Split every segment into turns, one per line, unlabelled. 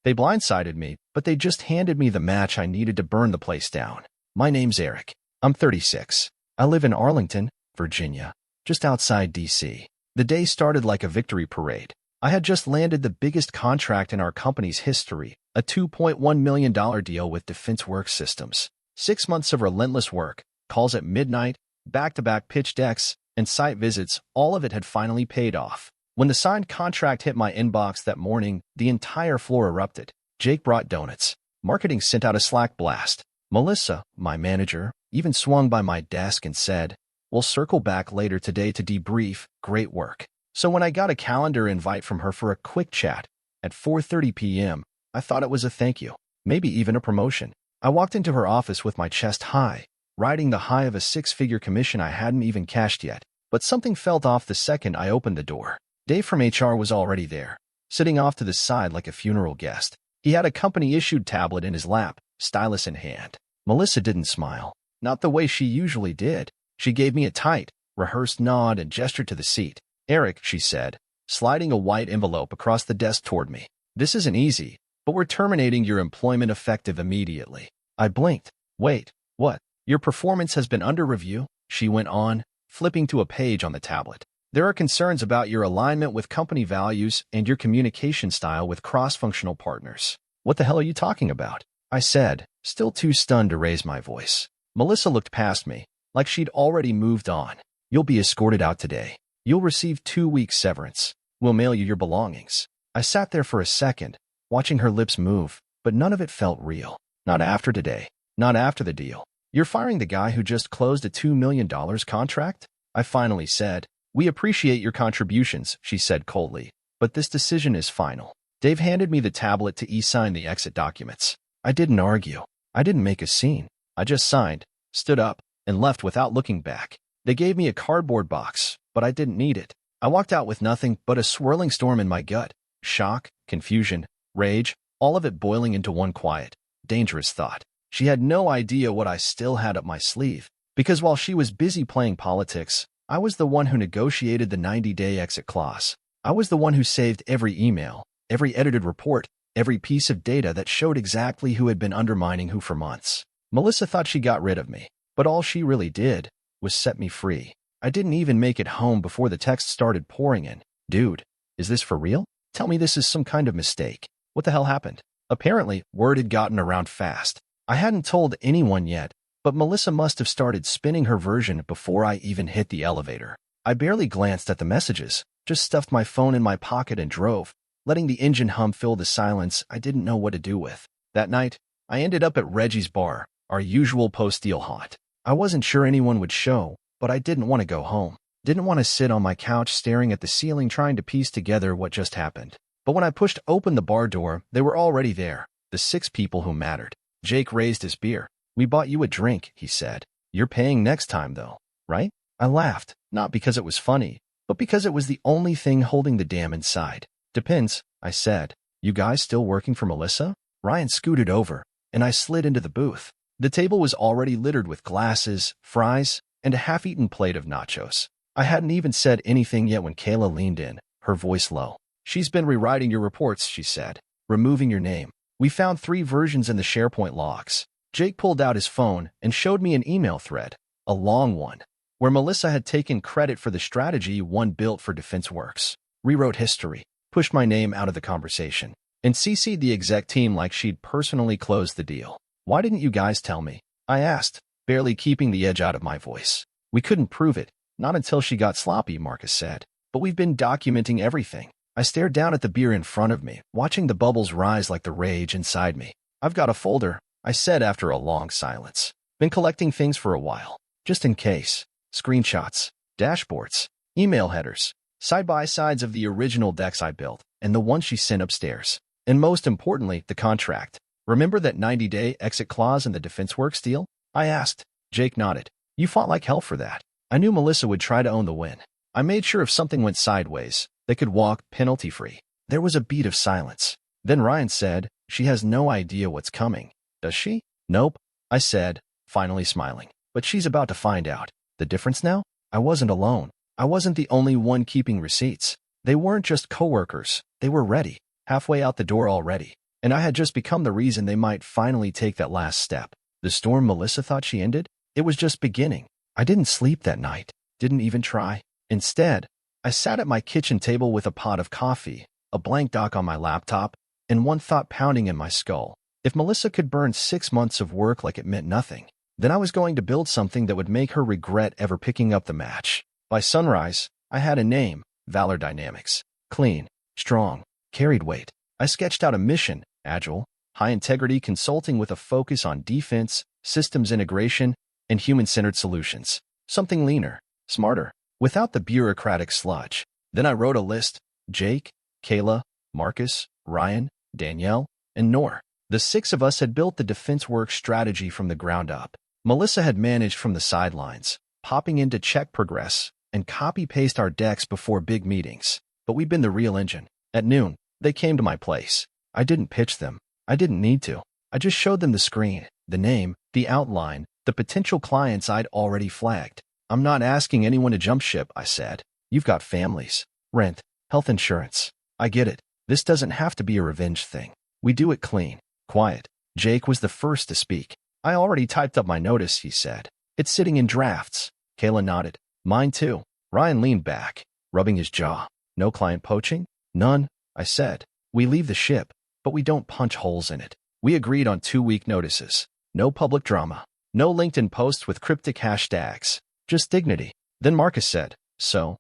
They blindsided me, but they just handed me the match I needed to burn the place down. My name's Eric. I'm 36. I live in Arlington, Virginia, just outside D.C. The day started like a victory parade. I had just landed the biggest contract in our company's history, a $2.1 million deal with Defense Works Systems. 6 months of relentless work, calls at midnight, back-to-back pitch decks, and site visits, all of it had finally paid off. When the signed contract hit my inbox that morning, the entire floor erupted. Jake brought donuts. Marketing sent out a Slack blast. Melissa, my manager, even swung by my desk and said, "We'll circle back later today to debrief. Great work." So when I got a calendar invite from her for a quick chat at 4:30 p.m., I thought it was a thank you, maybe even a promotion. I walked into her office with my chest high, riding the high of a six-figure commission I hadn't even cashed yet. But something felt off the second I opened the door. Dave from HR was already there, sitting off to the side like a funeral guest. He had a company-issued tablet in his lap, stylus in hand. Melissa didn't smile, not the way she usually did. She gave me a tight, rehearsed nod and gestured to the seat. "Eric," she said, sliding a white envelope across the desk toward me. "This isn't easy, but we're terminating your employment effective immediately." I blinked. "Wait, what?" "Your performance has been under review," she went on, flipping to a page on the tablet. "There are concerns about your alignment with company values and your communication style with cross-functional partners." "What the hell are you talking about?" I said, still too stunned to raise my voice. Melissa looked past me, like she'd already moved on. "You'll be escorted out today. You'll receive 2 weeks severance. We'll mail you your belongings." I sat there for a second, watching her lips move, but none of it felt real. "Not after today. Not after the deal. You're firing the guy who just closed a $2 million contract?" I finally said. "We appreciate your contributions," she said coldly, "but this decision is final." Dave handed me the tablet to e-sign the exit documents. I didn't argue. I didn't make a scene. I just signed, stood up, and left without looking back. They gave me a cardboard box, but I didn't need it. I walked out with nothing but a swirling storm in my gut. Shock, confusion, rage, all of it boiling into one quiet, dangerous thought. She had no idea what I still had up my sleeve, because while she was busy playing politics, I was the one who negotiated the 90-day exit clause. I was the one who saved every email, every edited report, every piece of data that showed exactly who had been undermining who for months. Melissa thought she got rid of me, but all she really did was set me free. I didn't even make it home before the text started pouring in. "Dude, is this for real? Tell me this is some kind of mistake. What the hell happened?" Apparently, word had gotten around fast. I hadn't told anyone yet, but Melissa must have started spinning her version before I even hit the elevator. I barely glanced at the messages, just stuffed my phone in my pocket and drove, letting the engine hum fill the silence I didn't know what to do with. That night, I ended up at Reggie's bar, our usual post-deal haunt. I wasn't sure anyone would show, but I didn't want to go home. Didn't want to sit on my couch staring at the ceiling trying to piece together what just happened. But when I pushed open the bar door, they were already there, the 6 people who mattered. Jake raised his beer. "We bought you a drink," he said. "You're paying next time, though, right?" I laughed, not because it was funny, but because it was the only thing holding the dam inside. "Depends," I said. "You guys still working for Melissa?" Ryan scooted over, and I slid into the booth. The table was already littered with glasses, fries, and a half-eaten plate of nachos. I hadn't even said anything yet when Kayla leaned in, her voice low. "She's been rewriting your reports," she said, "removing your name. We found 3 versions in the SharePoint logs." Jake pulled out his phone and showed me an email thread, a long one, where Melissa had taken credit for the strategy one built for Defense Works, rewrote history, pushed my name out of the conversation, and CC'd the exec team like she'd personally closed the deal. "Why didn't you guys tell me?" I asked, barely keeping the edge out of my voice. "We couldn't prove it, not until she got sloppy," Marcus said. "But we've been documenting everything." I stared down at the beer in front of me, watching the bubbles rise like the rage inside me. "I've got a folder," I said after a long silence. "Been collecting things for a while, just in case. Screenshots, dashboards, email headers, side-by-sides of the original decks I built, and the one she sent upstairs. And most importantly, the contract. Remember that 90-day exit clause in the Defense Works deal?" I asked. Jake nodded. "You fought like hell for that." I knew Melissa would try to own the win. I made sure if something went sideways, they could walk penalty-free. There was a beat of silence. Then Ryan said, "She has no idea what's coming, does she?" "Nope," I said, finally smiling. "But she's about to find out." The difference now? I wasn't alone. I wasn't the only one keeping receipts. They weren't just coworkers. They were ready, halfway out the door already. and I had just become the reason they might finally take that last step. The storm Melissa thought she ended? It was just beginning. I didn't sleep that night, didn't even try. Instead, I sat at my kitchen table with a pot of coffee, a blank doc on my laptop, and one thought pounding in my skull. If Melissa could burn 6 months of work like it meant nothing, then I was going to build something that would make her regret ever picking up the match. By sunrise, I had a name, Valor Dynamics. Clean, strong, carried weight. I sketched out a mission, agile, high-integrity consulting with a focus on defense, systems integration, and human-centered solutions. Something leaner, smarter, without the bureaucratic sludge. Then I wrote a list: Jake, Kayla, Marcus, Ryan, Danielle, and Noor. The 6 of us had built the DefenseWorks strategy from the ground up. Melissa had managed from the sidelines, popping in to check progress and copy-paste our decks before big meetings. But we'd been the real engine. At noon, they came to my place. I didn't pitch them. I didn't need to. I just showed them the screen, the name, the outline, the potential clients I'd already flagged. I'm not asking anyone to jump ship, I said. You've got families, rent, health insurance. I get it. This doesn't have to be a revenge thing. We do it clean, quiet. Jake was the first to speak. I already typed up my notice, he said. It's sitting in drafts. Kayla nodded. Mine too. Ryan leaned back, rubbing his jaw. No client poaching? None, I said. We leave the ship, but we don't punch holes in it. We agreed on 2-week notices. No public drama. No LinkedIn posts with cryptic hashtags. Just dignity. Then Marcus said, So,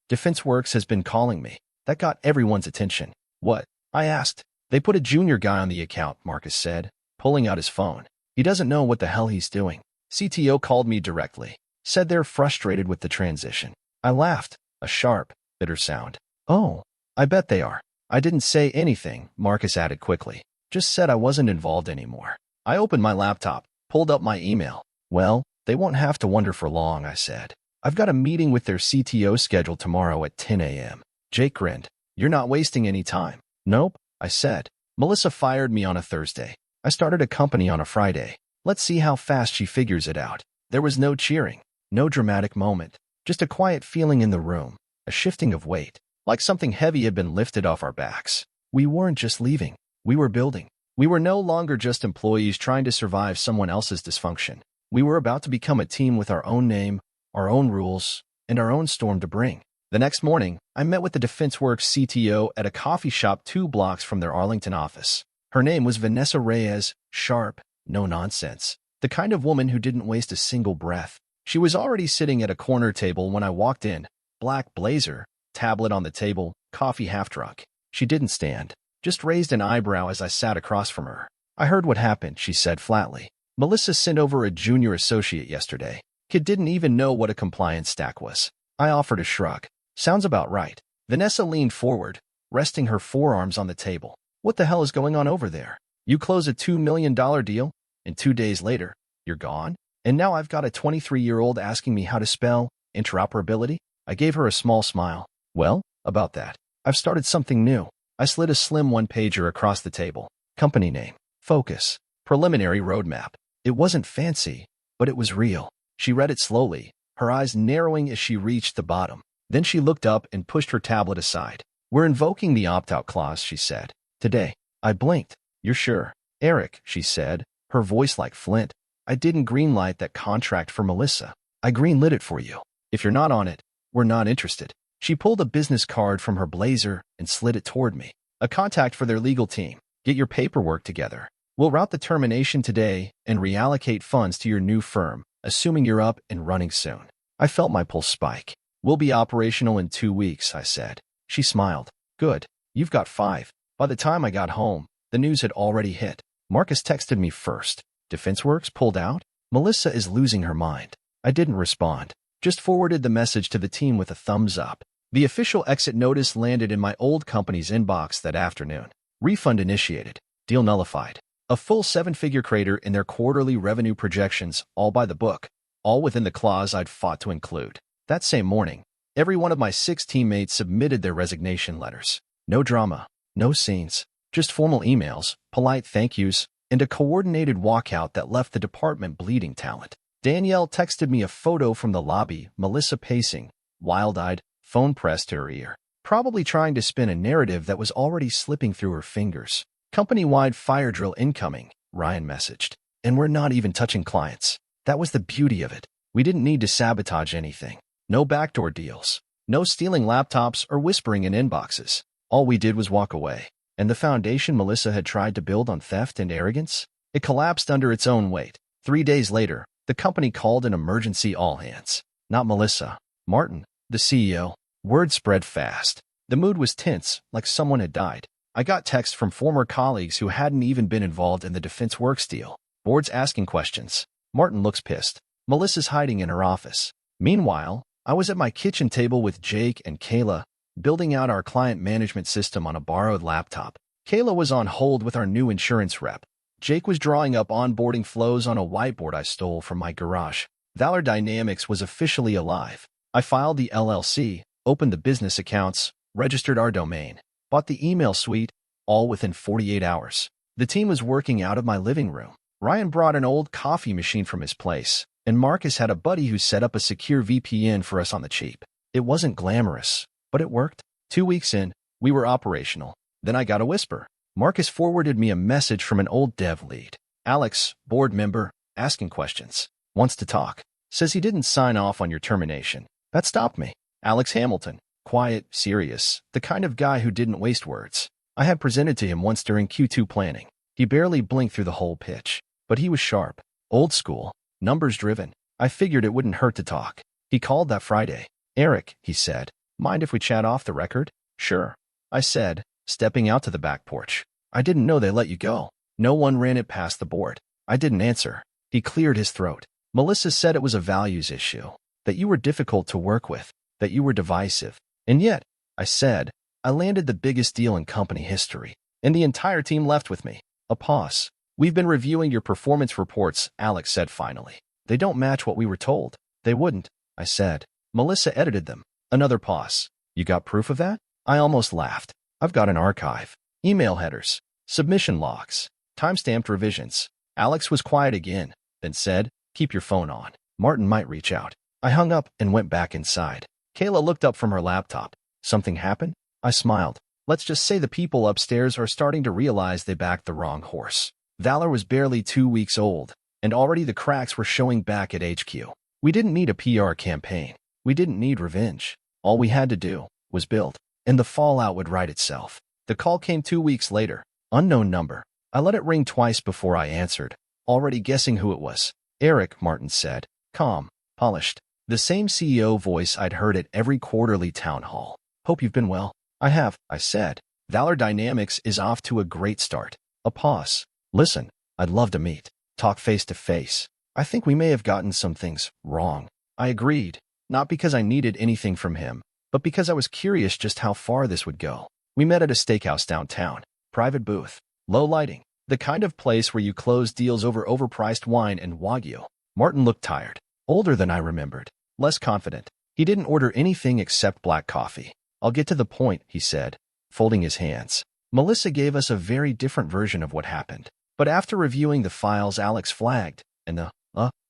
DefenseWorks has been calling me. That got everyone's attention. What? I asked. They put a junior guy on the account, Marcus said, pulling out his phone. He doesn't know what the hell he's doing. CTO called me directly. Said they're frustrated with the transition. I laughed. A sharp, bitter sound. Oh, I bet they are. I didn't say anything, Marcus added quickly. Just said I wasn't involved anymore. I opened my laptop, pulled up my email. Well, they won't have to wonder for long, I said. I've got a meeting with their CTO scheduled tomorrow at 10 a.m. Jake grinned. You're not wasting any time. Nope, I said. Melissa fired me on a Thursday. I started a company on a Friday. Let's see how fast she figures it out. There was no cheering, no dramatic moment, just a quiet feeling in the room, a shifting of weight, like something heavy had been lifted off our backs. We weren't just leaving. We were building. We were no longer just employees trying to survive someone else's dysfunction. We were about to become a team with our own name, our own rules, and our own storm to bring. The next morning, I met with the DefenseWorks CTO at a coffee shop 2 blocks from their Arlington office. Her name was Vanessa Reyes, sharp, no nonsense, the kind of woman who didn't waste a single breath. She was already sitting at a corner table when I walked in, black blazer, tablet on the table, coffee half drunk. She didn't stand, just raised an eyebrow as I sat across from her. I heard what happened, she said flatly. Melissa sent over a junior associate yesterday. Kid didn't even know what a compliance stack was. I offered a shrug. Sounds about right. Vanessa leaned forward, resting her forearms on the table. What the hell is going on over there? You close a $2 million deal, and 2 days later, you're gone? And now I've got a 23-year-old asking me how to spell interoperability? I gave her a small smile. Well, about that. I've started something new. I slid a slim one-pager across the table. Company name. Focus. Preliminary roadmap. It wasn't fancy, but it was real. She read it slowly, her eyes narrowing as she reached the bottom. Then she looked up and pushed her tablet aside. We're invoking the opt-out clause, she said. Today. I blinked. You're sure? Eric, she said, her voice like flint. I didn't greenlight that contract for Melissa. I greenlit it for you. If you're not on it, we're not interested. She pulled a business card from her blazer and slid it toward me. A contact for their legal team. Get your paperwork together. We'll route the termination today and reallocate funds to your new firm, assuming you're up and running soon. I felt my pulse spike. We'll be operational in 2 weeks, I said. She smiled. Good. You've got 5. By the time I got home, the news had already hit. Marcus texted me first. DefenseWorks pulled out? Melissa is losing her mind. I didn't respond. Just forwarded the message to the team with a thumbs up. The official exit notice landed in my old company's inbox that afternoon. Refund initiated. Deal nullified. A full 7-figure crater in their quarterly revenue projections, all by the book. All within the clause I'd fought to include. That same morning, every one of my 6 teammates submitted their resignation letters. No drama, no scenes, just formal emails, polite thank yous, and a coordinated walkout that left the department bleeding talent. Danielle texted me a photo from the lobby, Melissa pacing, wild-eyed, phone pressed to her ear, probably trying to spin a narrative that was already slipping through her fingers. Company-wide fire drill incoming, Ryan messaged. And we're not even touching clients. That was the beauty of it. We didn't need to sabotage anything. No backdoor deals. No stealing laptops or whispering in inboxes. All we did was walk away. And the foundation Melissa had tried to build on theft and arrogance? It collapsed under its own weight. 3 days later, the company called an emergency all-hands. Not Melissa. Martin, the CEO. Word spread fast. The mood was tense, like someone had died. I got texts from former colleagues who hadn't even been involved in the defense work deal. Boards asking questions. Martin looks pissed. Melissa's hiding in her office. Meanwhile, I was at my kitchen table with Jake and Kayla, building out our client management system on a borrowed laptop. Kayla was on hold with our new insurance rep. Jake was drawing up onboarding flows on a whiteboard I stole from my garage. Valor Dynamics was officially alive. I filed the LLC, opened the business accounts, registered our domain, bought the email suite, all within 48 hours. The team was working out of my living room. Ryan brought an old coffee machine from his place, and Marcus had a buddy who set up a secure VPN for us on the cheap. It wasn't glamorous, but it worked. 2 weeks in, we were operational. Then I got a whisper. Marcus forwarded me a message from an old dev lead. Alex, board member, asking questions. Wants to talk. Says he didn't sign off on your termination. That stopped me. Alex Hamilton. Quiet, serious, the kind of guy who didn't waste words. I had presented to him once during Q2 planning. He barely blinked through the whole pitch. But he was sharp. Old school. Numbers driven. I figured it wouldn't hurt to talk. He called that Friday. Eric, he said. Mind if we chat off the record? Sure. I said, stepping out to the back porch. I didn't know they let you go. No one ran it past the board. I didn't answer. He cleared his throat. Melissa said it was a values issue. That you were difficult to work with. That you were divisive. And yet, I said, I landed the biggest deal in company history. And the entire team left with me. A pause. We've been reviewing your performance reports, Alex said finally. They don't match what we were told. They wouldn't, I said. Melissa edited them. Another pause. You got proof of that? I almost laughed. I've got an archive. Email headers. Submission logs. Timestamped revisions. Alex was quiet again, then said, keep your phone on. Martin might reach out. I hung up and went back inside. Kayla looked up from her laptop. Something happened? I smiled. Let's just say the people upstairs are starting to realize they backed the wrong horse. Valor was barely 2 weeks old, and already the cracks were showing back at HQ. We didn't need a PR campaign. We didn't need revenge. All we had to do was build, and the fallout would right itself. The call came 2 weeks later. Unknown number. I let it ring twice before I answered, already guessing who it was. Eric, Martin said. Calm, polished. The same CEO voice I'd heard at every quarterly town hall. Hope you've been well. I have, I said. Valor Dynamics is off to a great start. A pause. Listen, I'd love to meet. Talk face to face. I think we may have gotten some things wrong. I agreed, not because I needed anything from him, but because I was curious just how far this would go. We met at a steakhouse downtown. Private booth. Low lighting. The kind of place where you close deals over overpriced wine and Wagyu. Martin looked tired. Older than I remembered. Less confident. He didn't order anything except black coffee. I'll get to the point, he said, folding his hands. Melissa gave us a very different version of what happened. But after reviewing the files Alex flagged, and the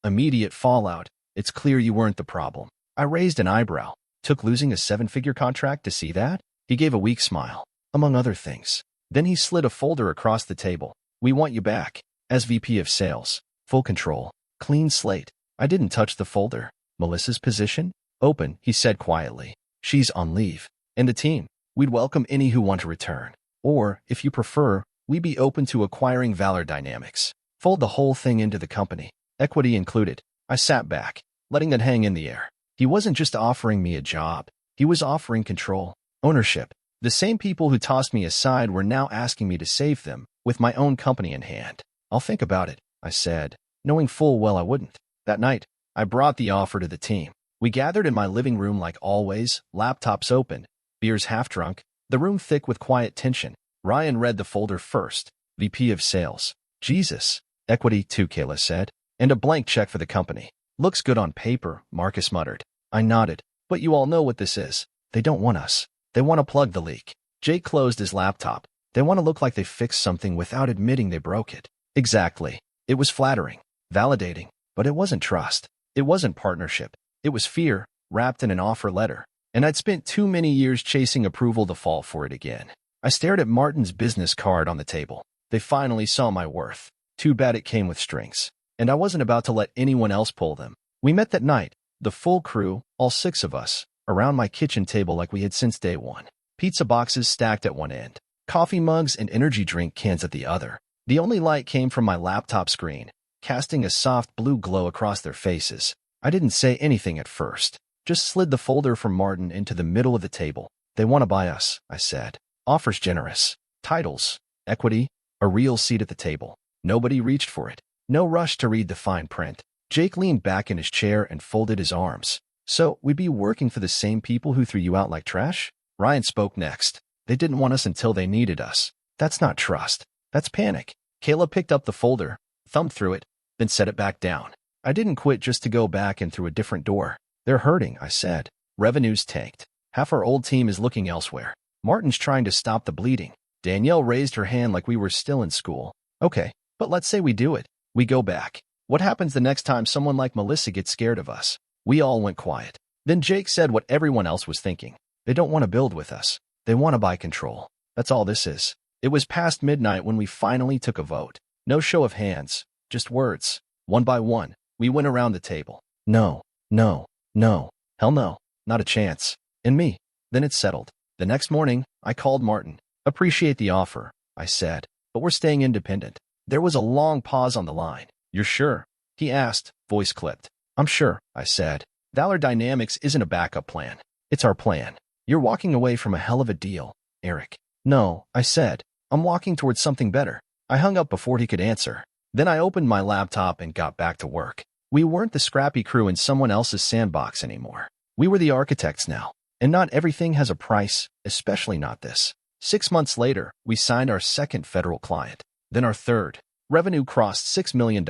immediate fallout, it's clear you weren't the problem. I raised an eyebrow. Took losing a 7-figure contract to see that? He gave a weak smile, among other things. Then he slid a folder across the table. We want you back. As VP of Sales. Full control. Clean slate. I didn't touch the folder. Melissa's position? Open, he said quietly. She's on leave. And the team? We'd welcome any who want to return. Or, if you prefer, we'd be open to acquiring Valor Dynamics. Fold the whole thing into the company. Equity included. I sat back, letting that hang in the air. He wasn't just offering me a job. He was offering control. Ownership. The same people who tossed me aside were now asking me to save them, with my own company in hand. I'll think about it, I said, knowing full well I wouldn't. That night, I brought the offer to the team. We gathered in my living room like always, laptops open, beers half drunk, the room thick with quiet tension. Ryan read the folder first. VP of Sales. Jesus. Equity too, Kayla said. And a blank check for the company. Looks good on paper, Marcus muttered. I nodded. But you all know what this is. They don't want us. They want to plug the leak. Jake closed his laptop. They want to look like they fixed something without admitting they broke it. Exactly. It was flattering, validating, but it wasn't trust. It wasn't partnership. It was fear, wrapped in an offer letter. And I'd spent too many years chasing approval to fall for it again. I stared at Martin's business card on the table. They finally saw my worth. Too bad it came with strings. And I wasn't about to let anyone else pull them. We met that night, the full crew, all 6 of us, around my kitchen table like we had since day one. Pizza boxes stacked at one end, coffee mugs and energy drink cans at the other. The only light came from my laptop screen, casting a soft blue glow across their faces. I didn't say anything at first, just slid the folder from Martin into the middle of the table. They want to buy us, I said. Offers generous. Titles, equity, a real seat at the table. Nobody reached for it. No rush to read the fine print. Jake leaned back in his chair and folded his arms. So, we'd be working for the same people who threw you out like trash? Ryan spoke next. They didn't want us until they needed us. That's not trust. That's panic. Kayla picked up the folder, thumbed through it, then set it back down. I didn't quit just to go back and through a different door. They're hurting, I said. Revenue's tanked. Half our old team is looking elsewhere. Martin's trying to stop the bleeding. Danielle raised her hand like we were still in school. Okay, but let's say we do it. We go back. What happens the next time someone like Melissa gets scared of us? We all went quiet. Then Jake said what everyone else was thinking. They don't want to build with us. They want to buy control. That's all this is. It was past midnight when we finally took a vote. No show of hands, just words. One by one, we went around the table. No, no, no, hell no, not a chance. And me. Then it settled. The next morning, I called Martin. Appreciate the offer, I said, but we're staying independent. There was a long pause on the line. You're sure? He asked, voice clipped. I'm sure, I said. Valor Dynamics isn't a backup plan. It's our plan. You're walking away from a hell of a deal, Eric. No, I said. I'm walking towards something better. I hung up before he could answer. Then I opened my laptop and got back to work. We weren't the scrappy crew in someone else's sandbox anymore. We were the architects now. And not everything has a price, especially not this. 6 months later, we signed our second federal client. Then our third. Revenue crossed $6 million.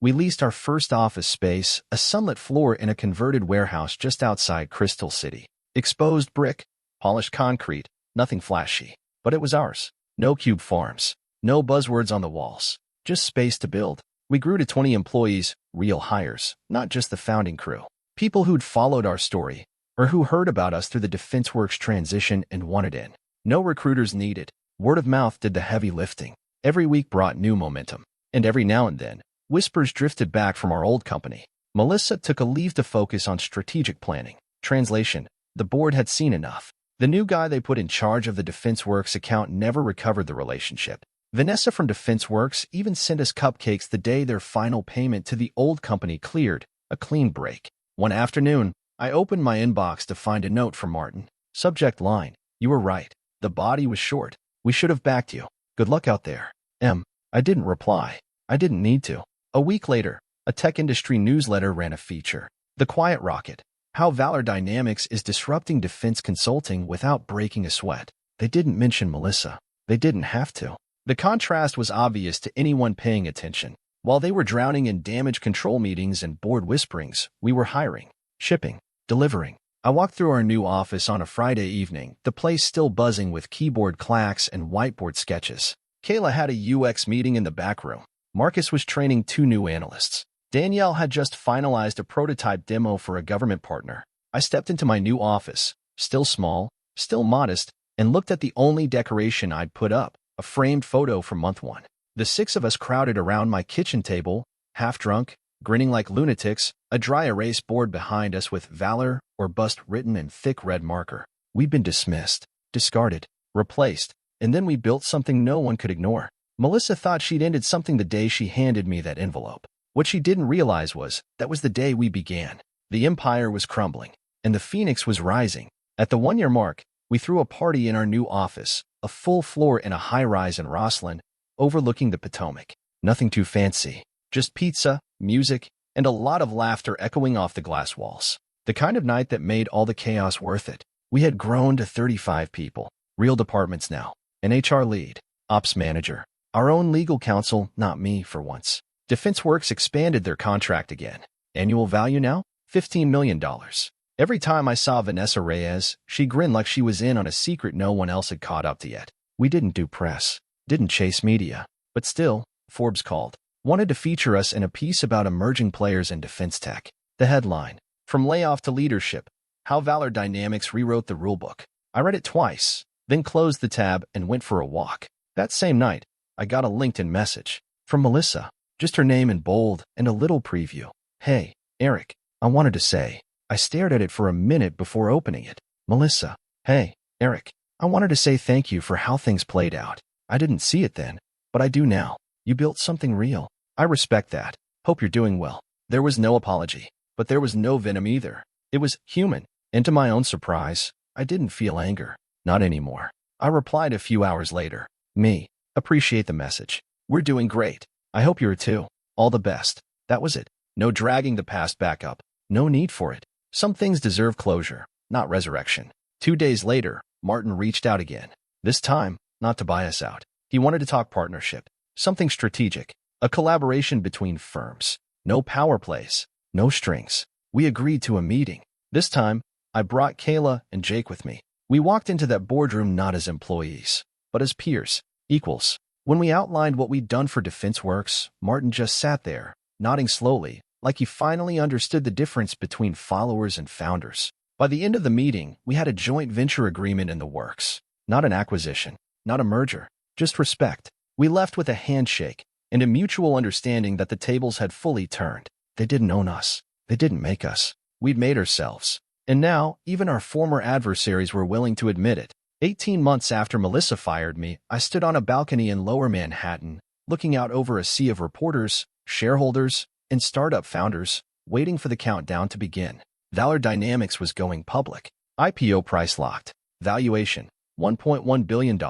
We leased our first office space, a sunlit floor in a converted warehouse just outside Crystal City. Exposed brick, polished concrete, nothing flashy. But it was ours. No cube farms. No buzzwords on the walls. Just space to build. We grew to 20 employees, real hires, not just the founding crew. People who'd followed our story, or who heard about us through the DefenseWorks transition and wanted in. No recruiters needed. Word of mouth did the heavy lifting. Every week brought new momentum. And every now and then, whispers drifted back from our old company. Melissa took a leave to focus on strategic planning. Translation: the board had seen enough. The new guy they put in charge of the DefenseWorks account never recovered the relationship. Vanessa from DefenseWorks even sent us cupcakes the day their final payment to the old company cleared, a clean break. One afternoon, I opened my inbox to find a note from Martin. Subject line: you were right. The body was short. We should have backed you. Good luck out there. I didn't reply. I didn't need to. A week later, a tech industry newsletter ran a feature. The Quiet Rocket. How Valor Dynamics is disrupting defense consulting without breaking a sweat. They didn't mention Melissa. They didn't have to. The contrast was obvious to anyone paying attention. While they were drowning in damage control meetings and board whisperings, we were hiring, shipping, delivering. I walked through our new office on a Friday evening, the place still buzzing with keyboard clacks and whiteboard sketches. Kayla had a UX meeting in the back room. Marcus was training 2 new analysts. Danielle had just finalized a prototype demo for a government partner. I stepped into my new office, still small, still modest, and looked at the only decoration I'd put up, a framed photo from month 1. The 6 of us crowded around my kitchen table, half drunk, grinning like lunatics, a dry erase board behind us with Valor or Bust written in thick red marker. We'd been dismissed, discarded, replaced, and then we built something no one could ignore. Melissa thought she'd ended something the day she handed me that envelope. What she didn't realize was that was the day we began. The empire was crumbling, and the phoenix was rising. At the 1-year mark, we threw a party in our new office, a full floor in a high-rise in Rosslyn, overlooking the Potomac. Nothing too fancy, just pizza, music, and a lot of laughter echoing off the glass walls. The kind of night that made all the chaos worth it. We had grown to 35 people, real departments now, an HR lead, ops manager, our own legal counsel, not me for once. DefenseWorks expanded their contract again. Annual value now? $15 million. Every time I saw Vanessa Reyes, she grinned like she was in on a secret no one else had caught up to yet. We didn't do press, didn't chase media, but still, Forbes called. Wanted to feature us in a piece about emerging players in defense tech. The headline: From Layoff to Leadership, How Valor Dynamics Rewrote the Rulebook. I read it twice, then closed the tab and went for a walk. That same night, I got a LinkedIn message from Melissa, just her name in bold and a little preview. "Hey, Eric, I wanted to say." I stared at it for a minute before opening it. Melissa, "Hey, Eric, I wanted to say thank you for how things played out. I didn't see it then, but I do now. You built something real. I respect that. Hope you're doing well." There was no apology, but there was no venom either. It was human, and to my own surprise, I didn't feel anger. Not anymore. I replied a few hours later. "Me. Appreciate the message. We're doing great. I hope you're too. All the best." That was it. No dragging the past back up. No need for it. Some things deserve closure, not resurrection. 2 days later, Martin reached out again. This time, not to buy us out. He wanted to talk partnership. Something strategic. A collaboration between firms. No power plays. No strings. We agreed to a meeting. This time, I brought Kayla and Jake with me. We walked into that boardroom not as employees, but as peers, equals. When we outlined what we'd done for DefenseWorks, Martin just sat there, nodding slowly, like he finally understood the difference between followers and founders. By the end of the meeting, we had a joint venture agreement in the works. Not an acquisition, not a merger, just respect. We left with a handshake and a mutual understanding that the tables had fully turned. They didn't own us. They didn't make us. We'd made ourselves. And now, even our former adversaries were willing to admit it. 18 months after Melissa fired me, I stood on a balcony in Lower Manhattan, looking out over a sea of reporters, shareholders, and startup founders, waiting for the countdown to begin. Valor Dynamics was going public. IPO price locked. Valuation, $1.1 billion.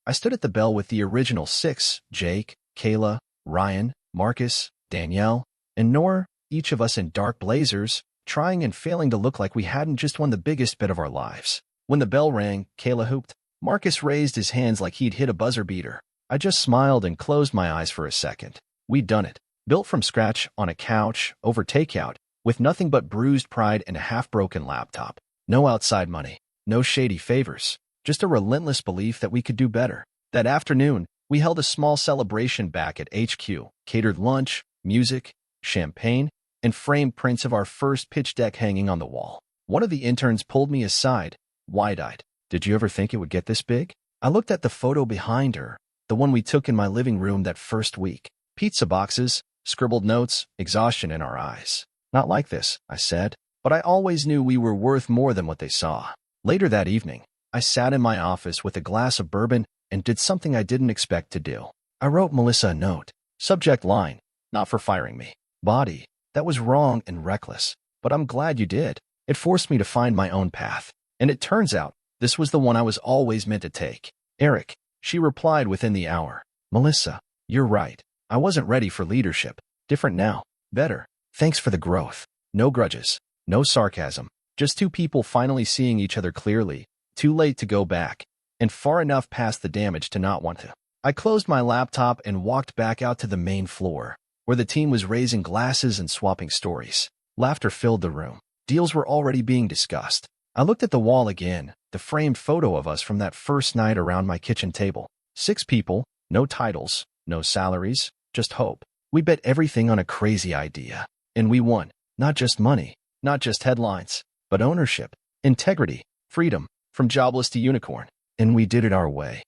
I stood at the bell with the original 6, Jake, Kayla, Ryan, Marcus, Danielle, and Noor, each of us in dark blazers, trying and failing to look like we hadn't just won the biggest bet of our lives. When the bell rang, Kayla hooped. Marcus raised his hands like he'd hit a buzzer beater. I just smiled and closed my eyes for a second. We'd done it. Built from scratch, on a couch, over takeout, with nothing but bruised pride and a half-broken laptop. No outside money. No shady favors. Just a relentless belief that we could do better. That afternoon, we held a small celebration back at HQ, catered lunch, music, champagne, and framed prints of our first pitch deck hanging on the wall. One of the interns pulled me aside, wide-eyed. "Did you ever think it would get this big?" I looked at the photo behind her, the one we took in my living room that first week. Pizza boxes, scribbled notes, exhaustion in our eyes. "Not like this," I said, but I always knew we were worth more than what they saw. Later that evening, I sat in my office with a glass of bourbon and did something I didn't expect to do. I wrote Melissa a note. Subject line, "Not for firing me." Body, "That was wrong and reckless, but I'm glad you did. It forced me to find my own path. And it turns out, this was the one I was always meant to take." Eric, she replied within the hour. "Melissa, you're right. I wasn't ready for leadership. Different now. Better. Thanks for the growth. No grudges. No sarcasm. Just two people finally seeing each other clearly. Too late to go back. And far enough past the damage to not want to." I closed my laptop and walked back out to the main floor, where the team was raising glasses and swapping stories. Laughter filled the room. Deals were already being discussed. I looked at the wall again, the framed photo of us from that first night around my kitchen table. 6 people, no titles, no salaries, just hope. We bet everything on a crazy idea. And we won. Not just money, not just headlines, but ownership, integrity, freedom, from jobless to unicorn. And we did it our way.